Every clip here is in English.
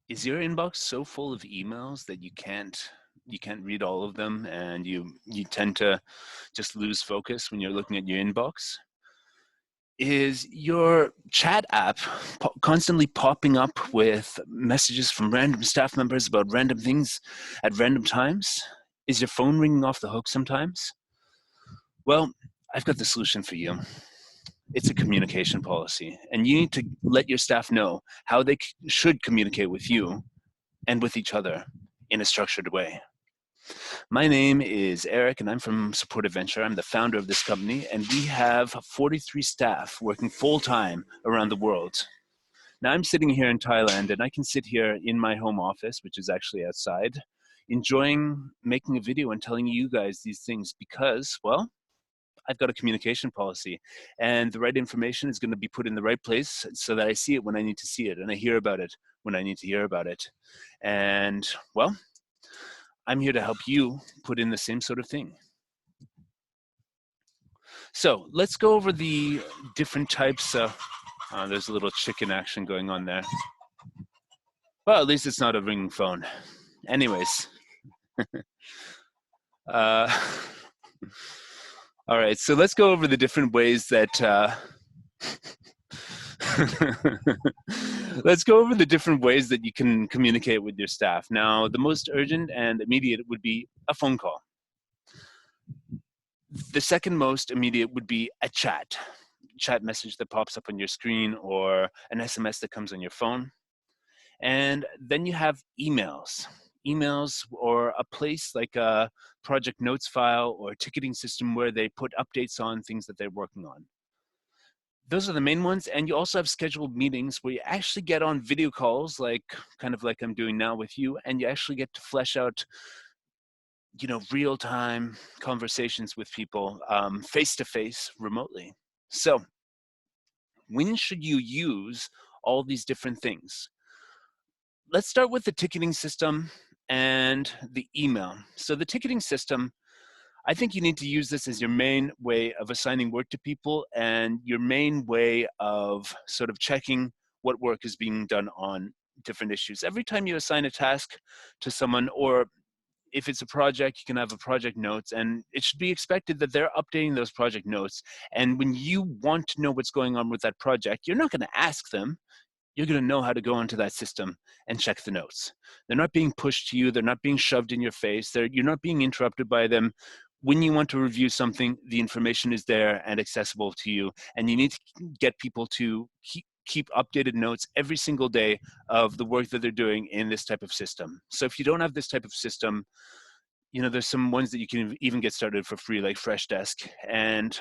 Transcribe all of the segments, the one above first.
Is your inbox so full of emails that you can't read all of them, and you tend to just lose focus when you're looking at your inbox? Is your chat app constantly popping up with messages from random staff members about random things at random times? Is your phone ringing off the hook sometimes? Well, I've got the solution for you. It's a communication policy, and you need to let your staff know how they should communicate with you and with each other in a structured way. My name is Eric, and I'm from Support Adventure. I'm the founder of this company, and we have 43 staff working full-time around the world. Now, I'm sitting here in Thailand, and I can sit here in my home office, which is actually outside, enjoying making a video and telling you guys these things because, well, I've got a communication policy, and the right information is going to be put in the right place so that I see it when I need to see it, and I hear about it when I need to hear about it. And, well, I'm here to help you put in the same sort of thing. So let's go over the different types of, there's a little chicken action going on there. Well, at least it's not a ringing phone. Anyways. All right, so let's go over the different ways that, let's go over the different ways that you can communicate with your staff. Now, the most urgent and immediate would be a phone call. The second most immediate would be a chat message that pops up on your screen, or an SMS that comes on your phone. And then you have emails. Emails, or a place like a project notes file or a ticketing system where they put updates on things that they're working on. Those are the main ones. And you also have scheduled meetings where you actually get on video calls, kind of like I'm doing now with you, and you actually get to flesh out real-time conversations with people face-to-face remotely. So when should you use all these different things? Let's start with the ticketing system and the email. So the ticketing system, I think you need to use this as your main way of assigning work to people and your main way of sort of checking what work is being done on different issues. Every time you assign a task to someone, or if it's a project, you can have a project notes, and it should be expected that they're updating those project notes. And when you want to know what's going on with that project, you're not going to ask them. You're going to know how to go into that system and check the notes. They're not being pushed to you. They're not being shoved in your face. You're not being interrupted by them. When you want to review something, the information is there and accessible to you. And you need to get people to keep updated notes every single day of the work that they're doing in this type of system. So if you don't have this type of system, there's some ones that you can even get started for free, like Freshdesk. And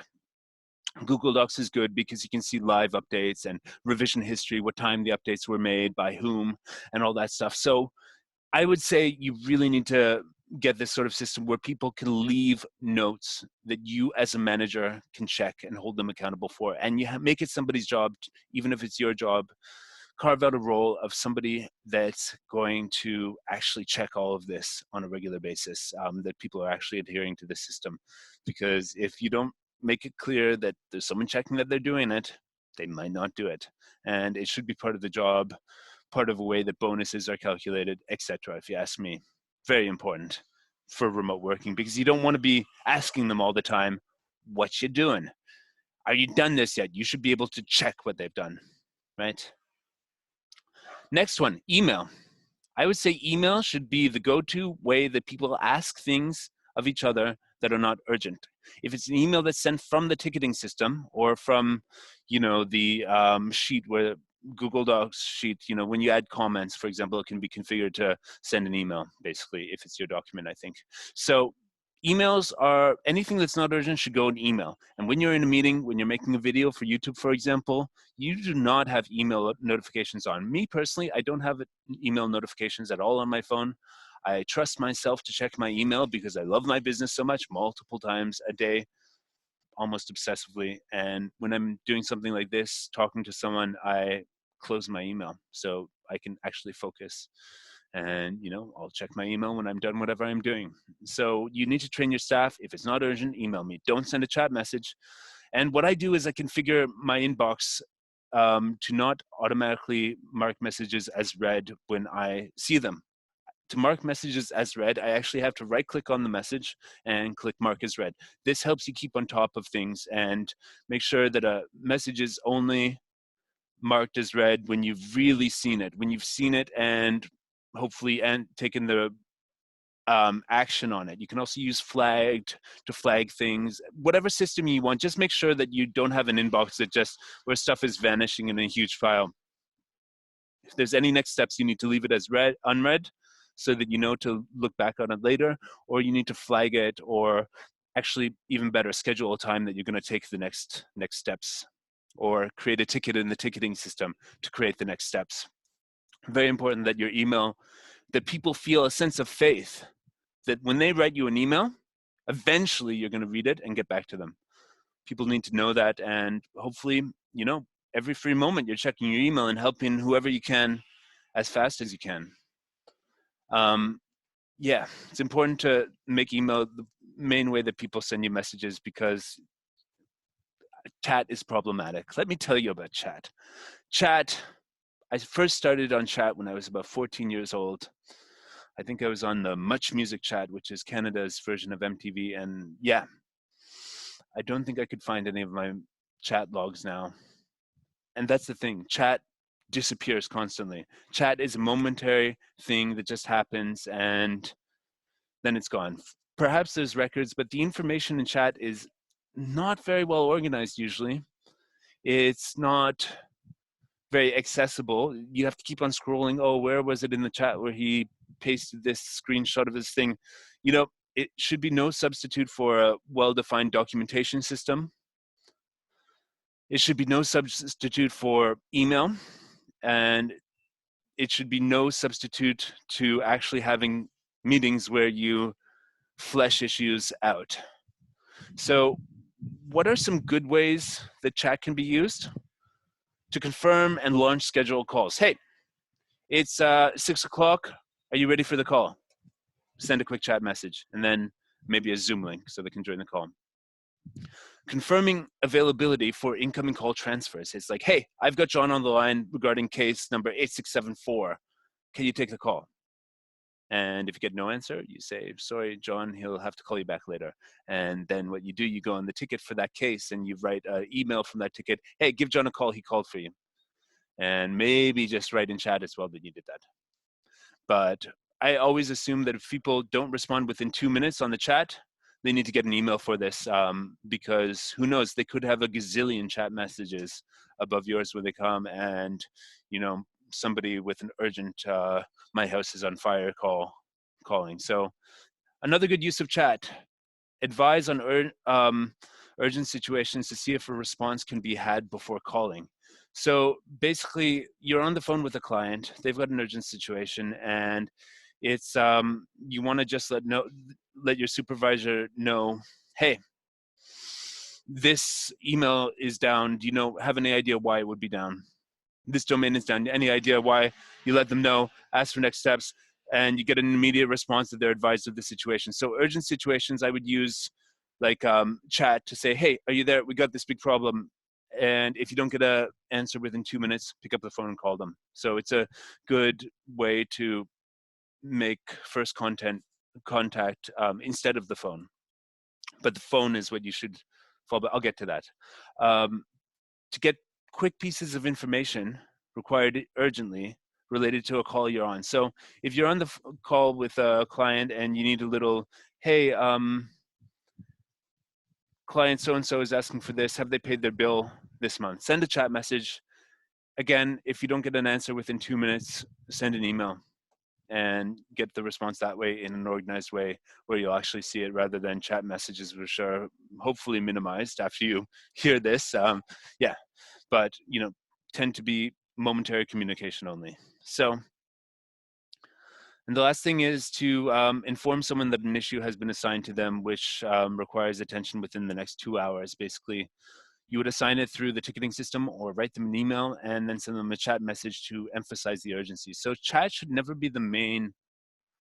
Google Docs is good because you can see live updates and revision history, what time the updates were made, by whom, and all that stuff. So I would say you really need to get this sort of system where people can leave notes that you as a manager can check and hold them accountable for. And you make it somebody's job, even if it's your job. Carve out a role of somebody that's going to actually check all of this on a regular basis, that people are actually adhering to the system. Because if you don't make it clear that there's someone checking that they're doing it, they might not do it. And it should be part of the job, part of a way that bonuses are calculated, etc. If you ask me, very important for remote working, because you don't want to be asking them all the time, what you doing? Are you done this yet? You should be able to check what they've done, right? Next one, email. I would say email should be the go-to way that people ask things of each other that are not urgent. If it's an email that's sent from the ticketing system, or from, the sheet where Google Docs sheet, when you add comments, for example, it can be configured to send an email, basically, if it's your document, I think. So emails are, anything that's not urgent should go in email. And when you're in a meeting, when you're making a video for YouTube, for example, you do not have email notifications on. Me personally, I don't have email notifications at all on my phone. I trust myself to check my email because I love my business so much, multiple times a day, almost obsessively. And when I'm doing something like this, talking to someone, I close my email so I can actually focus. And, I'll check my email when I'm done whatever I'm doing. So you need to train your staff. If it's not urgent, email me. Don't send a chat message. And what I do is I configure my inbox to not automatically mark messages as read when I see them. To mark messages as read, I actually have to right click on the message and click mark as read. This helps you keep on top of things and make sure that a message is only marked as read when you've really seen it, when you've seen it and hopefully and taken the action on it. You can also use flagged to flag things, whatever system you want. Just make sure that you don't have an inbox that just where stuff is vanishing in a huge file. If there's any next steps, you need to leave it as unread so that you know to look back on it later, or you need to flag it, or actually even better, schedule a time that you're going to take the next steps, or create a ticket in the ticketing system to create the next steps. Very important that your email, that people feel a sense of faith that when they write you an email, eventually you're going to read it and get back to them. People need to know that, and hopefully, every free moment you're checking your email and helping whoever you can as fast as you can. Yeah, it's important to make email the main way that people send you messages, because chat is problematic. Let me tell you about chat. Chat, I first started on chat when I was about 14 years old. I think I was on the Much Music chat, which is Canada's version of MTV. And yeah, I don't think I could find any of my chat logs now. And that's the thing, chat disappears constantly. Chat is a momentary thing that just happens and then it's gone. Perhaps there's records, but the information in chat is not very well organized usually. It's not very accessible. You have to keep on scrolling. Oh, where was it in the chat where he pasted this screenshot of this thing? It should be no substitute for a well-defined documentation system. It should be no substitute for email, and it should be no substitute to actually having meetings where you flesh issues out. So what are some good ways that chat can be used? To confirm and launch scheduled calls. Hey, it's 6 o'clock. Are you ready for the call? Send a quick chat message and then maybe a Zoom link so they can join the call. Confirming availability for incoming call transfers. It's like, hey, I've got John on the line regarding case number 8674. Can you take the call? And if you get no answer, you say, sorry, John, he'll have to call you back later. And then what you do, you go on the ticket for that case and you write an email from that ticket. Hey, give John a call. He called for you. And maybe just write in chat as well that you did that. But I always assume that if people don't respond within 2 minutes on the chat, they need to get an email for this, because who knows, they could have a gazillion chat messages above yours when they come, and somebody with an urgent my house is on fire calling. So another good use of chat: advise on urgent situations to see if a response can be had before calling. So basically, you're on the phone with a client, they've got an urgent situation, and it's you want to just let your supervisor know, hey, this email is down. Do you have any idea why it would be down? This domain is down. Any idea why? You let them know, ask for next steps, and you get an immediate response that they're advised of the situation. So urgent situations, I would use like chat to say, hey, are you there? We got this big problem. And if you don't get an answer within 2 minutes, pick up the phone and call them. So it's a good way to make first contact instead of the phone. But the phone is what you should fall back. I'll get to that. To get quick pieces of information required urgently related to a call you're on. So if you're on the call with a client and you need a little, hey, client so-and-so is asking for this, have they paid their bill this month? Send a chat message. Again, if you don't get an answer within 2 minutes, send an email and get the response that way in an organized way where you'll actually see it, rather than chat messages, which are hopefully minimized after you hear this. Yeah, but tend to be momentary communication only. So, and the last thing is to inform someone that an issue has been assigned to them, which requires attention within the next 2 hours. Basically, you would assign it through the ticketing system or write them an email and then send them a chat message to emphasize the urgency. So chat should never be the main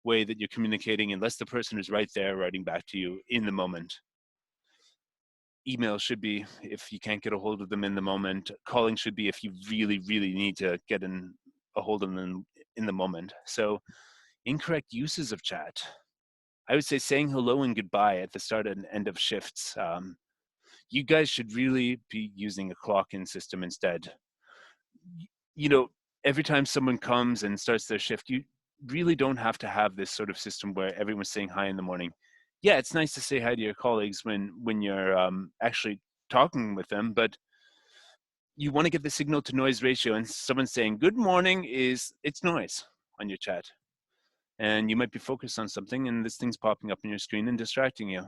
way that you're communicating unless the person is right there writing back to you in the moment. email should be if you can't get a hold of them in the moment. Calling should be if you really, really need to get a hold of them in the moment. So incorrect uses of chat. I would say saying hello and goodbye at the start and end of shifts. You guys should really be using a clock-in system instead. You know, every time someone comes and starts their shift, you really don't have to have this sort of system where everyone's saying hi in the morning. Yeah, it's nice to say hi to your colleagues when you're actually talking with them, but you want to get the signal to noise ratio, and someone saying good morning it's noise on your chat, and you might be focused on something and this thing's popping up on your screen and distracting you.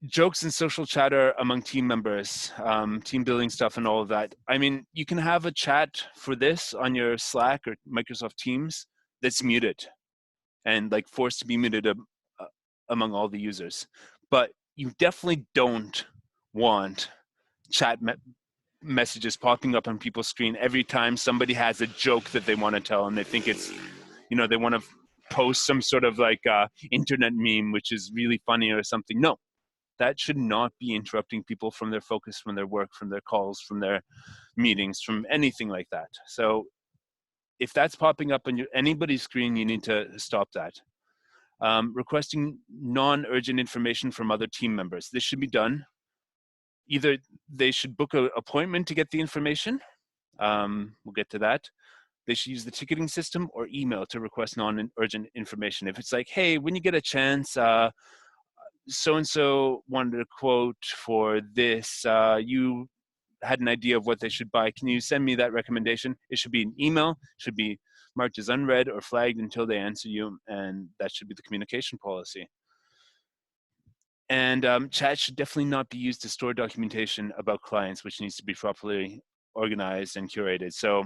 Jokes and social chatter among team members, team building stuff and all of that. I mean, you can have a chat for this on your Slack or Microsoft Teams that's muted and like forced to be muted among all the users. But you definitely don't want chat messages popping up on people's screen every time somebody has a joke that they want to tell and they think it's, they want to post some sort of like internet meme, which is really funny or something. No, that should not be interrupting people from their focus, from their work, from their calls, from their meetings, from anything like that. So if that's popping up on anybody's screen, you need to stop that. Requesting non-urgent information from other team members. This should be done. Either they should book an appointment to get the information. We'll get to that. They should use the ticketing system or email to request non-urgent information. If it's like, hey, when you get a chance, so-and-so wanted a quote for this, you had an idea of what they should buy, can you send me that recommendation? It should be an email, should be marked as unread or flagged until they answer you, and that should be the communication policy. And chat should definitely not be used to store documentation about clients, which needs to be properly organized and curated. So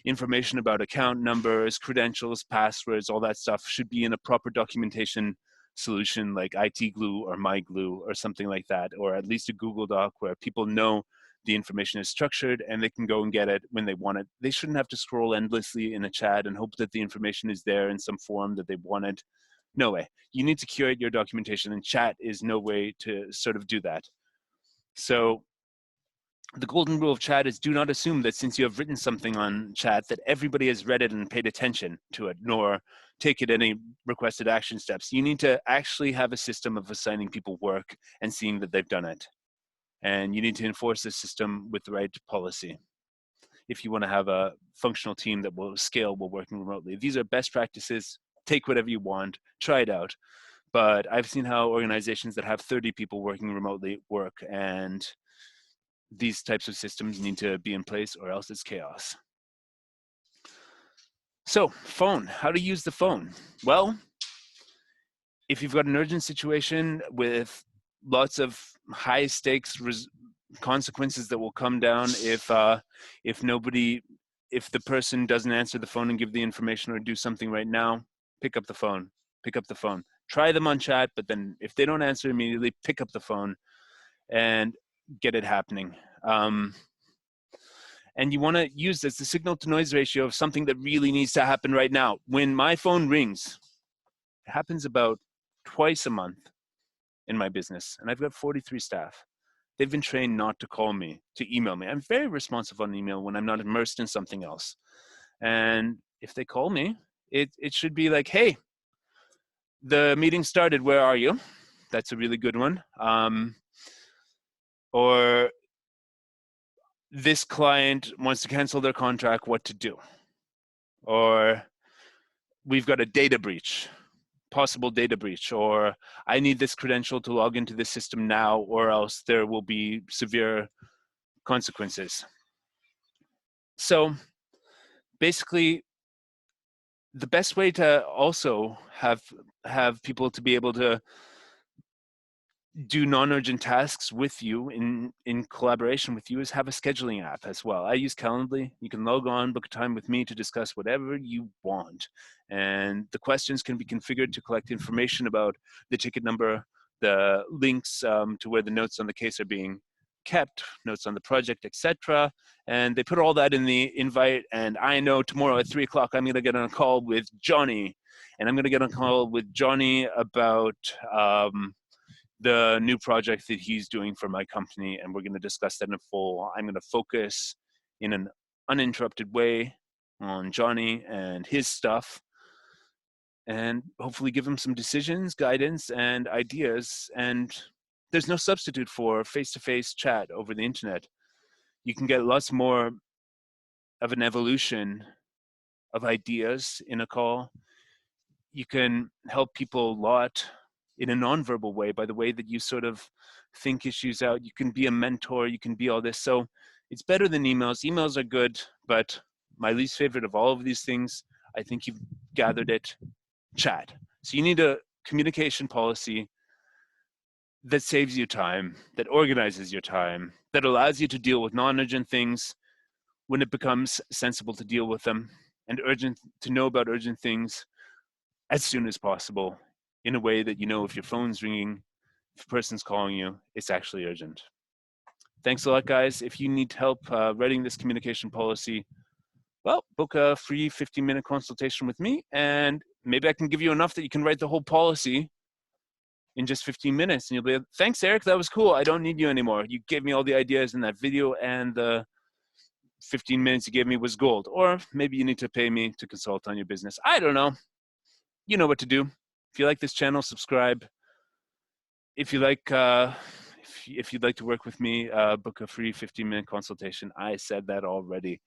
information about account numbers, credentials, passwords, all that stuff should be in a proper documentation solution like IT Glue or MyGlue or something like that, or at least a Google Doc where people know the information is structured and they can go and get it when they want it. They shouldn't have to scroll endlessly in a chat and hope that the information is there in some form that they wanted. No way. You need to curate your documentation, and chat is no way to sort of do that. So the golden rule of chat is do not assume that since you have written something on chat that everybody has read it and paid attention to it, nor take it any requested action steps. You need to actually have a system of assigning people work and seeing that they've done it. And you need to enforce this system with the right policy if you want to have a functional team that will scale while working remotely. These are best practices. Take whatever you want, try it out. But I've seen how organizations that have 30 people working remotely work, and these types of systems need to be in place or else it's chaos. So, phone, how to use the phone? Well, if you've got an urgent situation with lots of high stakes consequences that will come down if the person doesn't answer the phone and give the information or do something right now, pick up the phone. Try them on chat, but then if they don't answer immediately, pick up the phone and get it happening. And you want to use this, the signal to noise ratio of something that really needs to happen right now. When my phone rings, it happens about twice a month in my business, and I've got 43 staff. They've been trained not to call me, to email me. I'm very responsive on email when I'm not immersed in something else. And if they call me, it should be like, hey, the meeting started, where are you? That's a really good one. Or this client wants to cancel their contract, what to do? Or we've got a data breach, possible data breach, or I need this credential to log into the system now, or else there will be severe consequences. So basically, the best way to also have people to be able to do non-urgent tasks with you in collaboration with you is have a scheduling app as well. I use Calendly. You can log on, book a time with me to discuss whatever you want. And the questions can be configured to collect information about the ticket number, the links to where the notes on the case are being kept, notes on the project, etc. And they put all that in the invite, and I know tomorrow at 3 o'clock I'm going to get on a call with Johnny, and I'm going to get on a call with Johnny about the new project that he's doing for my company, and we're going to discuss that in full. I'm going to focus in an uninterrupted way on Johnny and his stuff, and hopefully give him some decisions, guidance, and ideas. And there's no substitute for face-to-face chat over the internet. You can get lots more of an evolution of ideas in a call. You can help people a lot in a nonverbal way, by the way that you sort of think issues out. You can be a mentor, you can be all this. So it's better than emails. Emails are good, but my least favorite of all of these things, I think you've gathered it, chat. So you need a communication policy that saves you time, that organizes your time, that allows you to deal with non-urgent things when it becomes sensible to deal with them, and urgent to know about urgent things as soon as possible, in a way that you know if your phone's ringing, if a person's calling you, it's actually urgent. Thanks a lot, guys. If you need help writing this communication policy, well, book a free 15-minute consultation with me, and maybe I can give you enough that you can write the whole policy in just 15 minutes. And you'll be like, thanks, Eric, that was cool. I don't need you anymore. You gave me all the ideas in that video, and the 15 minutes you gave me was gold. Or maybe you need to pay me to consult on your business. I don't know. You know what to do. If you like this channel, subscribe. If you like, if you'd like to work with me, book a free 15-minute consultation. I said that already.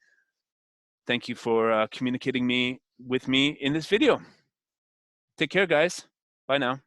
Thank you for communicating with me in this video. Take care, guys. Bye now.